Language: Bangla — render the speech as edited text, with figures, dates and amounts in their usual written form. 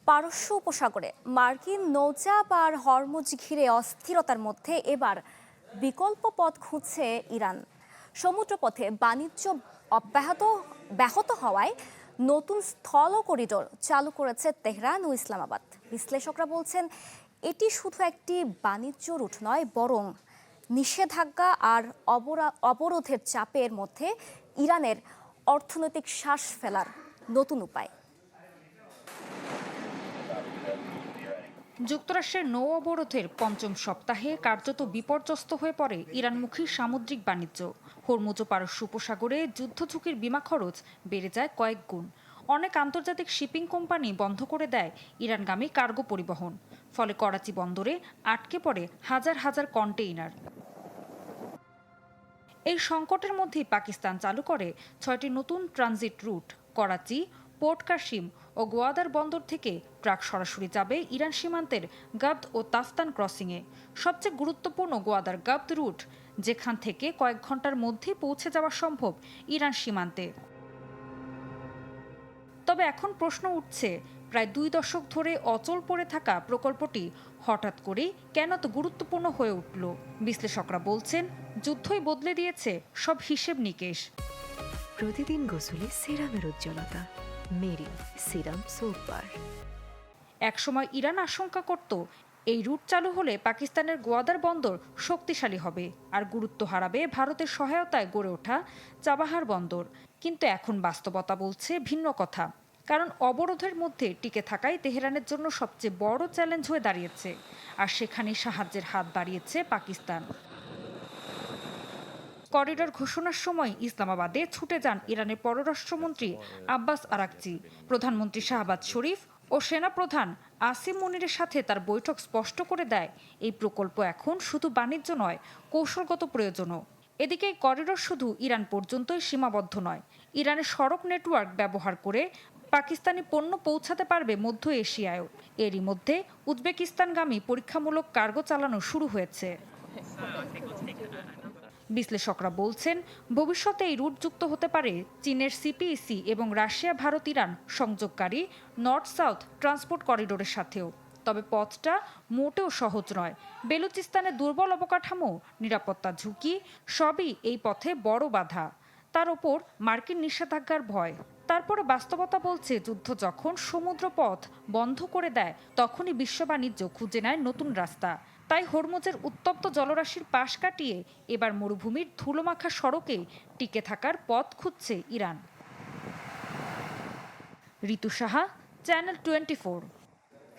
পারস্য উপসাগরে মার্কিন নৌচাপ আর হরমুজ ঘিরে অস্থিরতার মধ্যে এবার বিকল্প পথ খুঁজছে ইরান। সমুদ্রপথে বাণিজ্য ব্যাহত হওয়ায় নতুন স্থল করিডোর চালু করেছে তেহরান ও ইসলামাবাদ। বিশ্লেষকরা বলছেন এটি শুধু একটি বাণিজ্য রুট নয়, বরং নিষেধাজ্ঞা আর অবরোধের চাপের মধ্যে ইরানের অর্থনৈতিক শ্বাস ফেলার নতুন উপায়। যুক্তরাষ্ট্রের নৌ অবরোধের পঞ্চম সপ্তাহে কার্যত বিপর্যস্ত হয়ে পড়ে ইরানমুখী সামুদ্রিক বাণিজ্য। হরমুজ ও পারস্য উপসাগরে যুদ্ধ ঝুঁকির বিমা খরচ বেড়ে যায় কয়েক গুণ। অনেক আন্তর্জাতিক শিপিং কোম্পানি বন্ধ করে দেয় ইরানগামী কার্গো পরিবহন। ফলে করাচি বন্দরে আটকে পড়ে হাজার হাজার কন্টেইনার। এই সংকটের মধ্যেই পাকিস্তান চালু করে ৬টি নতুন transit route. Karachi, port Qasim ও গোয়াদার বন্দর থেকে ট্রাক সরাসরি যাবে ইরান সীমান্তের গাদ ও তাফতান ক্রসিংয়ে। সবচেয়ে গুরুত্বপূর্ণ গোয়াদার গাদ রুট, যেখান থেকে কয়েক ঘন্টার মধ্যেই পৌঁছে যাওয়া সম্ভব ইরান সীমান্তে। তবে এখন প্রশ্ন উঠছে, প্রায় ২ দশক ধরে অচল পড়ে থাকা প্রকল্পটি হঠাৎ করেই কেন এত গুরুত্বপূর্ণ হয়ে উঠল? বিশ্লেষকরা বলছেন যুদ্ধই বদলে দিয়েছে সব হিসেব নিকেশ। প্রতিদিন গোসলে সিরামের উজ্জ্বলতা মেরি সিরাম সোপ বার। একসময় ইরান আশঙ্কা করত এই রুট চালু হলে পাকিস্তানের গোয়াদার বন্দর শক্তিশালী হবে আর গুরুত্ব হারাবে ভারতের সহায়তায় গড়ে ওঠা চাবাহার বন্দর। কিন্তু এখন বাস্তবতা বলছে ভিন্ন কথা, কারণ অবরোধের মধ্যে টিকে থাকাই তেহরানের জন্য সবচেয়ে বড় চ্যালেঞ্জ হয়ে দাঁড়িয়েছে। আর সেখানে সাহায্যের হাত বাড়িয়েছে পাকিস্তান। করিডোর ঘোষণার সময় ইসলামাবাদে ছুটে যান ইরানের পররাষ্ট্রমন্ত্রী আব্বাস আরাকচি। প্রধানমন্ত্রী শাহবাজ শরীফ ও সেনাপ্রধান আসিম মনিরের সাথে তার বৈঠক স্পষ্ট করে দেয় এই প্রকল্প এখন শুধু বাণিজ্য নয়, কৌশলগত প্রয়োজনও। এদিকে এই করিডোর শুধু ইরান পর্যন্তই সীমাবদ্ধ নয়। ইরানের সড়ক নেটওয়ার্ক ব্যবহার করে পাকিস্তানি পণ্য পৌঁছাতে পারবে মধ্য এশিয়ায়ও। এরই মধ্যে উজবেকিস্তানগামী পরীক্ষামূলক কার্গো চালানো শুরু হয়েছে। বিশ্লেষকরা বলছেন ভবিষ্যতে এই রুট যুক্ত হতে পারে চীনের সিপিইসি এবং রাশিয়া ভারত ইরান সংযোগকারী নর্থ সাউথ ট্রান্সপোর্ট করিডোরের সাথেও। তবে পথটা মোটেও সহজ নয়। বেলুচিস্তানের দুর্বল অবকাঠামো, নিরাপত্তা ঝুঁকি সবই এই পথে বড় বাধা। তার ওপর মার্কিন নিষেধাজ্ঞার ভয়। তারপরে বাস্তবতা বলছে যুদ্ধ যখন সমুদ্রপথ বন্ধ করে দেয়, তখনই বিশ্ব বাণিজ্য খুঁজে নেয় নতুন রাস্তা। তাই হরমুজের উত্তপ্ত জলরাশির পাশ কাটিয়ে এবার মরুভূমির ধুলোমাখা সড়কে টিকে থাকার পথ খুঁজছে ইরান। ঋতু সাহা, চ্যানেল 24।